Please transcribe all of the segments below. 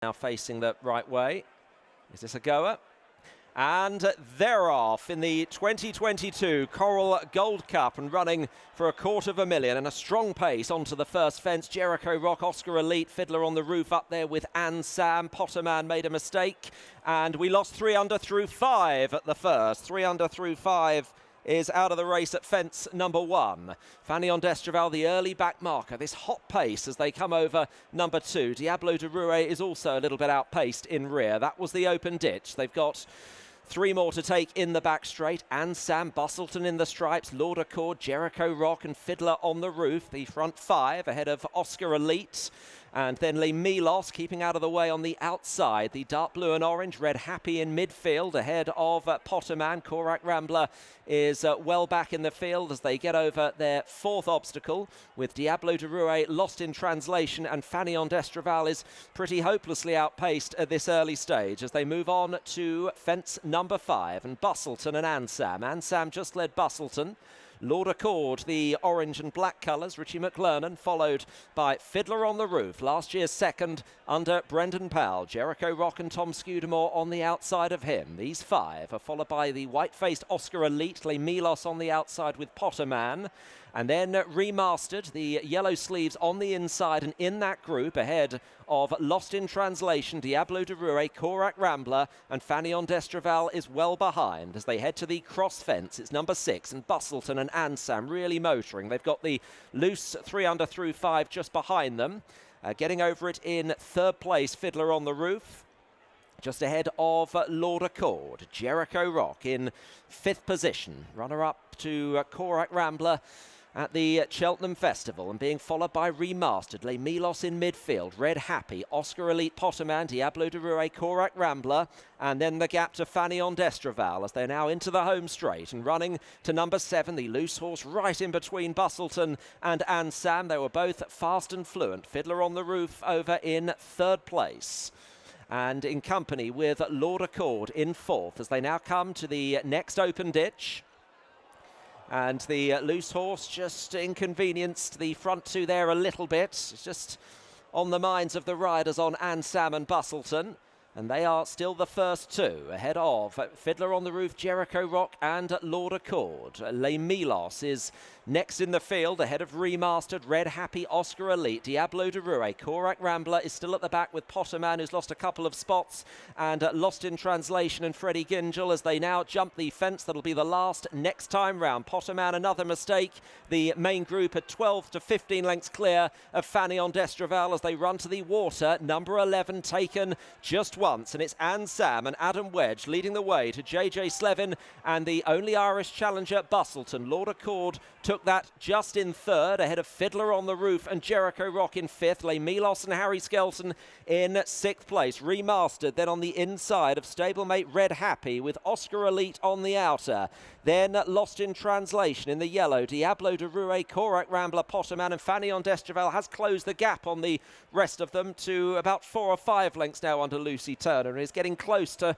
Now facing the right way. Is this a goer? And they're off in the 2022 Coral Gold Cup and running for $250,000 and a strong pace onto the first fence. Gericault Roque, Oscar Elite, Fiddler on the roof up there with Anne Sam. Potterman made a mistake and we lost 3 under through 5 at the first. 3 under through 5 is out of the race at fence number 1. Fanion d'Estraval, the early back marker. This hot pace as they come over number 2. Diablo de Rouet is also a little bit outpaced in rear. That was the open ditch. They've got 3 more to take in the back straight. And Sam Bustleton in the stripes. Lord Accord, Gericault Roque and Fiddler on the roof. The front 5 ahead of Oscar Elite. And then Milos keeping out of the way on the outside. The dark blue and orange, Red Happy in midfield ahead of Potterman. Corach Rambler is well back in the field as they get over their 4th obstacle with Diablo de Rouet lost in translation, and Fanion d'Estraval is pretty hopelessly outpaced at this early stage as they move on to fence number 5 and Bustleton and Ansam. Ansam just led Bustleton. Lord Accord, the orange and black colours, Richie McLernan, followed by Fiddler on the roof, last year's 2nd under Brendan Powell. Gericault Roque and Tom Scudamore on the outside of him. These 5 are followed by the white-faced Oscar Elite, Milos on the outside with Potterman. And then Remastered, the yellow sleeves on the inside and in that group ahead of Lost in Translation, Diablo de Rouet, Corach Rambler, and Fanion d'Estraval is well behind as they head to the cross fence. It's number 6 and Bustleton and Ansam really motoring. They've got the loose 3 under through 5 just behind them. Getting over it in 3rd place, Fiddler on the roof. Just ahead of Lord Accord. Gericault Roque in 5th position. Runner-up to Corach Rambler at the Cheltenham Festival and being followed by Remastered. Milos in midfield. Red Happy, Oscar Elite, Potterman, Diablo de Rouet, Corach Rambler, and then the gap to Fanion d'Estraval as they're now into the home straight and running to number 7, the loose horse right in between Bustleton and Ansam. They were both fast and fluent. Fiddler on the roof over in 3rd place. And in company with Lord Accord in 4th as they now come to the next open ditch. And the loose horse just inconvenienced the front 2 there a little bit. It's just on the minds of the riders on Ansam and Bustleton. And they are still the first 2 ahead of Fiddler on the roof, Gericault Roque and Lord Accord. Milos is next in the field ahead of Remastered, Red Happy, Oscar Elite, Diablo de Rouet. Corach Rambler is still at the back with Potterman, who's lost a couple of spots, and Lost in Translation and Freddie Gingell as they now jump the fence. That'll be the last next time round. Potterman, another mistake. The main group at 12 to 15 lengths clear of Fanion d'Estraval as they run to the water. Number 11 taken just once, and it's Anne Sam and Adam Wedge leading the way to JJ Slevin and the only Irish challenger, Bustleton. Lord Accord took that just in 3rd ahead of Fiddler on the roof and Gericault Roque in 5th. Milos and Harry Skelton in 6th place. Remastered then on the inside of stablemate Red Happy with Oscar Elite on the outer. Then Lost in Translation in the yellow. Diablo de Rouet, Corach Rambler, Potterman and Fanion d'Estraval has closed the gap on the rest of them to about 4 or 5 lengths now under Lucy Turner and is getting close to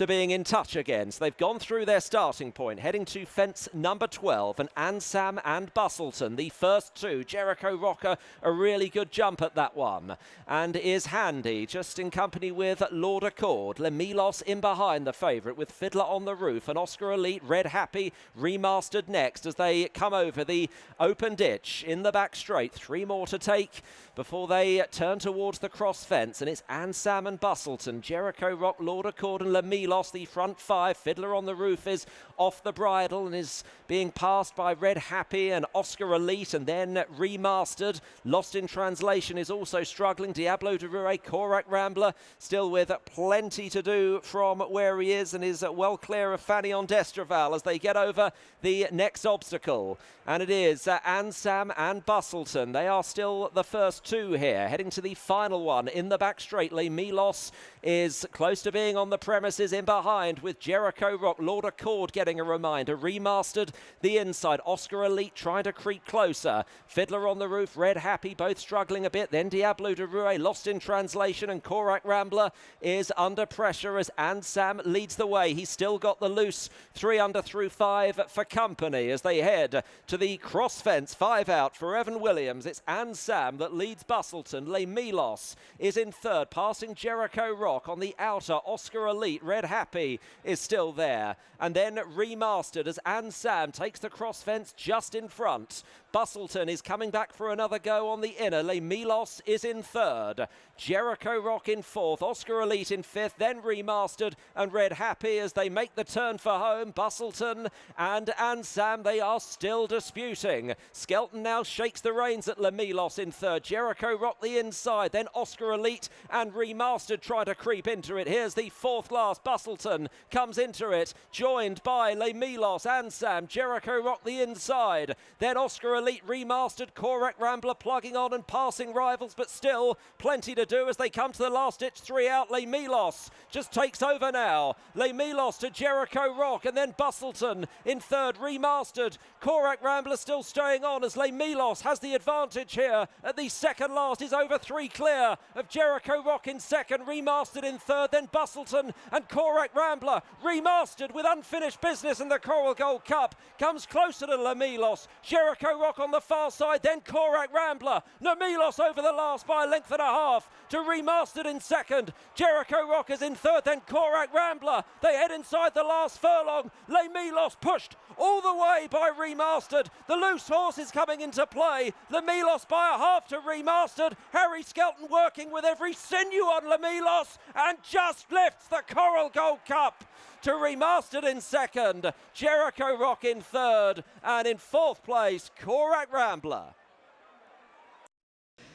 being in touch again. So they've gone through their starting point, heading to fence number 12, and Ansam and Bustleton, the first 2. Gericault Roque, a really good jump at that one, and is handy, just in company with Lord Accord. Milos in behind the favourite with Fiddler on the roof, and Oscar Elite, Red Happy, Remastered next as they come over the open ditch in the back straight. 3 more to take before they turn towards the cross fence, and it's Ansam and Bustleton, Gericault Roque, Lord Accord and Milos, the front 5. Fiddler on the roof is off the bridle and is being passed by Red Happy and Oscar Elite, and then Remastered. Lost in Translation is also struggling. Diablo de Rouet, Corach Rambler still with plenty to do from where he is and is well clear of Fanion d'Estraval as they get over the next obstacle. And it is Ansam and Bustleton. They are still the first 2 here, heading to the final one in the back straight. Milos is close to being on the premises in behind, with Gericault Roque, Lord Accord getting a reminder. Remastered the inside. Oscar Elite trying to creep closer. Fiddler on the roof, Red Happy both struggling a bit. Then Diablo de Rouet lost in translation, and Corach Rambler is under pressure as Ansam leads the way. He's still got the loose 3 under through 5 for company as they head to the cross fence. 5 out for Evan Williams. It's Ansam that leads Bustleton. Les Milos is in third, passing Gericault Roque on the outer. Oscar Elite, Red Happy is still there. And then Remastered as Ansam takes the cross fence just in front. Bustleton is coming back for another go on the inner. Les Milos is in third. Gericault Roque in fourth. Oscar Elite in fifth. Then Remastered and Red Happy as they make the turn for home. Bustleton and Ansam, they are still disputing. Skelton now shakes the reins at Les Milos in third. Gericault Roque the inside. Then Oscar Elite and Remastered try to creep into it. Here's the fourth last. Bustleton comes into it, joined by Les Milos, Ansam, Gericault Roque the inside. Then Oscar Elite, Remastered, Corach Rambler plugging on and passing rivals, but still plenty to do as they come to the last ditch 3 out. Les Milos just takes over now. Les Milos to Gericault Roque, and then Bustleton in third. Remastered, Corach Rambler still staying on as Les Milos has the advantage here at the second last. Is over 3 clear of Gericault Roque in second. Remastered in third, then Bustleton and Corach Rambler. Remastered with unfinished business in the Coral Gold Cup comes closer to Les Milos. Gericault Roque on the far side, then Corach Rambler. Les Milos over the last by a length and a half to Remastered in second. Gericault Roque is in third, then Corach Rambler. They head inside the last furlong. Les Milos pushed all the way by Remastered. The loose horse is coming into play. Les Milos by a half to Remastered. Harry Skelton working with every sinew on Les Milos and just lifts the Coral Gold Cup to Remastered in second. Gericault Roque in third, and in fourth place, Corach Rambler.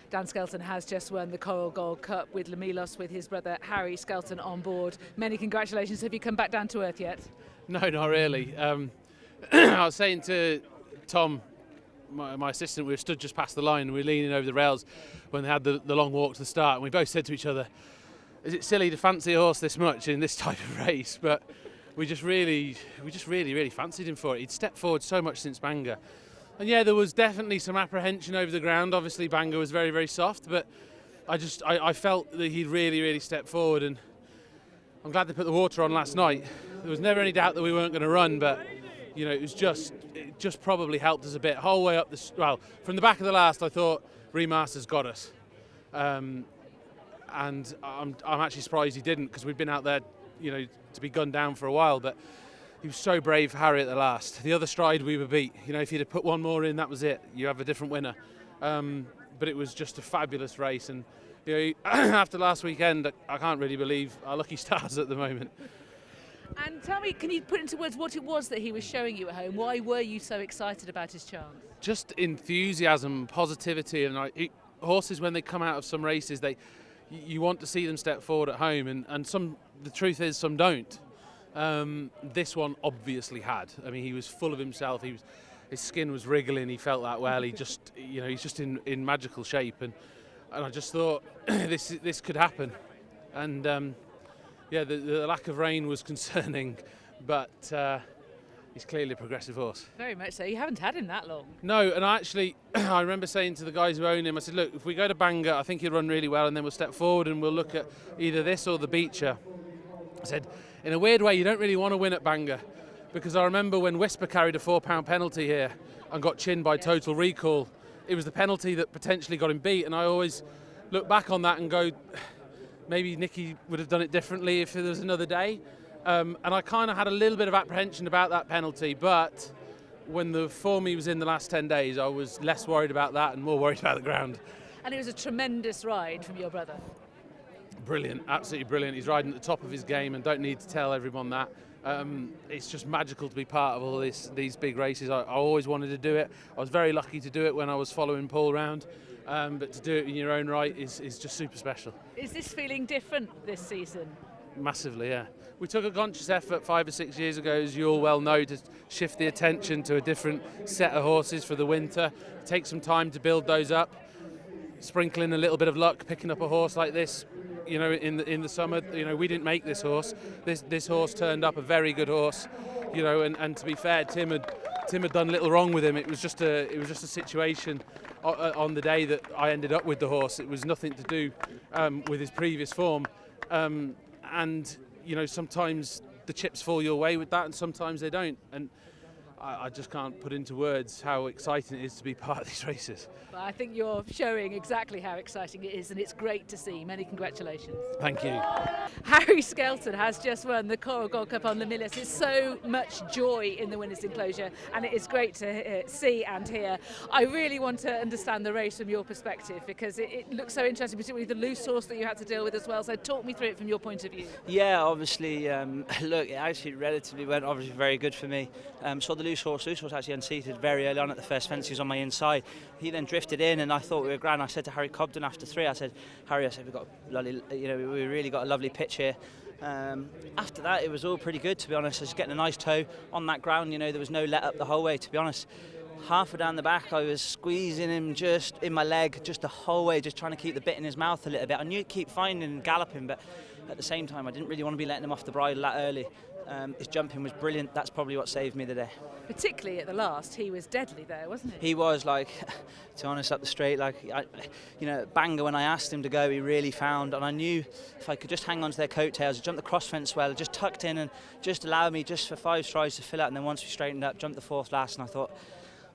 Dan Skelton has just won the Coral Gold Cup with Les Milos with his brother Harry Skelton on board. Many congratulations. Have you come back down to earth yet? No, not really. I was saying to Tom, my assistant, we were stood just past the line and we were leaning over the rails when they had the long walk to the start, and we both said to each other, is it silly to fancy a horse this much in this type of race? But we just really fancied him for it. He'd stepped forward so much since Bangor. And yeah, there was definitely some apprehension over the ground. Obviously Bangor was very, very soft, but I felt that he'd really stepped forward, and I'm glad they put the water on last night. There was never any doubt that we weren't going to run, but you know, it just probably helped us a bit. Whole way up from the back of the last, I thought Remaster's got us. And I'm actually surprised he didn't, because we'd been out there, you know, to be gunned down for a while. But he was so brave, Harry, at the last. The other stride we were beat. You know, if he'd have put one more in, that was it. You have a different winner. But it was just a fabulous race, and you know, after last weekend, I can't really believe our lucky stars at the moment. And tell me, can you put into words what it was that he was showing you at home? Why were you so excited about his chance? Just enthusiasm, positivity, and horses, when they come out of some races, you want to see them step forward at home, and some, the truth is, some don't. This one obviously had. I mean, he was full of himself. His skin was wriggling. He felt that well. He just, you know, he's just in magical shape, and I just thought this could happen. And yeah, the lack of rain was concerning, but he's clearly a progressive horse. Very much so. You haven't had him that long. No, and I remember saying to the guys who own him, I said, look, if we go to Bangor, I think he'll run really well, and then we'll step forward and we'll look at either this or the Beecher. I said, in a weird way, you don't really want to win at Bangor, because I remember when Whisper carried a £4 penalty here and got chinned by Total Recall. It was the penalty that potentially got him beat, and I always look back on that and go, maybe Nicky would have done it differently if there was another day. And I kind of had a little bit of apprehension about that penalty, but when the form he was in the last 10 days, I was less worried about that and more worried about the ground. And it was a tremendous ride from your brother. Brilliant, absolutely brilliant. He's riding at the top of his game, and don't need to tell everyone that. It's just magical to be part of all these big races. I always wanted to do it. I was very lucky to do it when I was following Paul round. But to do it in your own right is just super special. Is this feeling different this season? Massively, yeah. We took a conscious effort 5 or 6 years ago, as you all well know, to shift the attention to a different set of horses for the winter. Take some time to build those up. Sprinkling a little bit of luck, picking up a horse like this, you know, in the summer. You know, we didn't make this horse. This horse turned up a very good horse, you know, and to be fair, Tim had done little wrong with him. It was just a situation on the day that I ended up with the horse. It was nothing to do with his previous form, and you know, sometimes the chips fall your way with that, and sometimes they don't. And I just can't put into words how exciting it is to be part of these races. Well, I think you're showing exactly how exciting it is, and it's great to see. Many congratulations. Thank you. Harry Skelton has just won the Corach Gold Cup on the Milos. It's so much joy in the winner's enclosure, and it is great to see and hear. I really want to understand the race from your perspective, because it looks so interesting, particularly the loose horse that you had to deal with as well. So talk me through it from your point of view. Yeah, obviously, look, it actually relatively went obviously very good for me. Saw the loose horse actually unseated very early on at the first fence. He was on my inside. He then drifted in, and I thought we were grand. I said to Harry Cobden after 3, I said, Harry, we've got a lovely, you know, we really got a lovely pitch here. After that, it was all pretty good, to be honest. I was getting a nice toe on that ground. You know, there was no let up the whole way, to be honest. Halfway down the back, I was squeezing him just in my leg, just the whole way, just trying to keep the bit in his mouth a little bit. I knew he'd keep finding and galloping, but at the same time, I didn't really want to be letting him off the bridle that early. His jumping was brilliant. That's probably what saved me the day. Particularly at the last, he was deadly there, wasn't he? He was, like, to be honest, up the straight, like, you know, Bangor, when I asked him to go, he really found, and I knew if I could just hang on to their coattails, jump the cross fence well, just tucked in and just allowed me just for 5 strides to fill out, and then once we straightened up, jumped the 4th last, and I thought,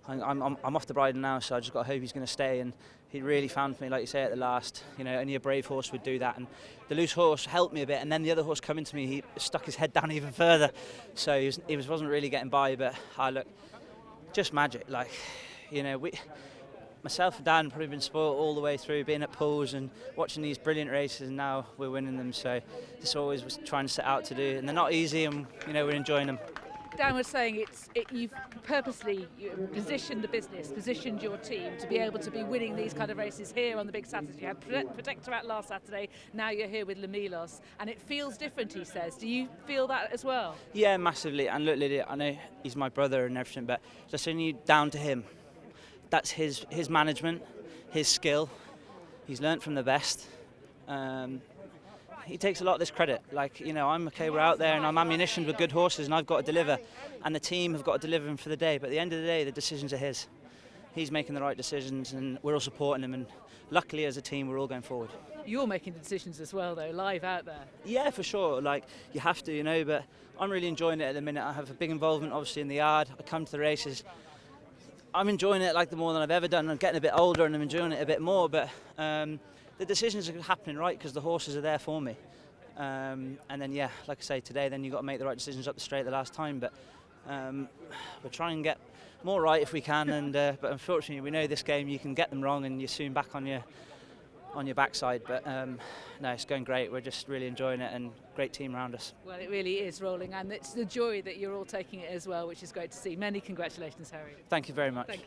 I'm off the bridle now, so I just got to hope he's going to stay. And he really found me, like you say, at the last. You know, only a brave horse would do that. And the loose horse helped me a bit, and then the other horse coming to me, he stuck his head down even further. So he wasn't really getting by. But look, just magic. Like, you know, myself and Dan probably been spoiled all the way through, being at pools and watching these brilliant races, and now we're winning them. So this always was trying to set out to do, and they're not easy, and you know, we're enjoying them. Dan was saying you've purposely positioned the business, positioned your team to be able to be winning these kind of races here on the big Saturdays. You had Protectorat last Saturday, now you're here with Milos, and it feels different, he says. Do you feel that as well? Yeah, massively. And look, Lydia, I know he's my brother and everything, but just only down to him. That's his management, his skill. He's learnt from the best. He takes a lot of this credit. Like, you know, I'm okay, we're out there and I'm ammunitioned with good horses and I've got to deliver. And the team have got to deliver him for the day. But at the end of the day, the decisions are his. He's making the right decisions and we're all supporting him. And luckily, as a team, we're all going forward. You're making the decisions as well, though, live out there. Yeah, for sure. Like, you have to, you know, but I'm really enjoying it at the minute. I have a big involvement, obviously, in the yard. I come to the races. I'm enjoying it like the more than I've ever done. I'm getting a bit older and I'm enjoying it a bit more. But the decisions are happening right because the horses are there for me. And then, yeah, like I say, today, then you've got to make the right decisions up the straight the last time. But we'll try and get more right if we can. And but unfortunately, we know this game, you can get them wrong and you're soon back on your backside. But no, it's going great. We're just really enjoying it and great team around us. Well, it really is rolling, and it's the joy that you're all taking it as well, which is great to see. Many congratulations, Harry. Thank you very much. Thank you.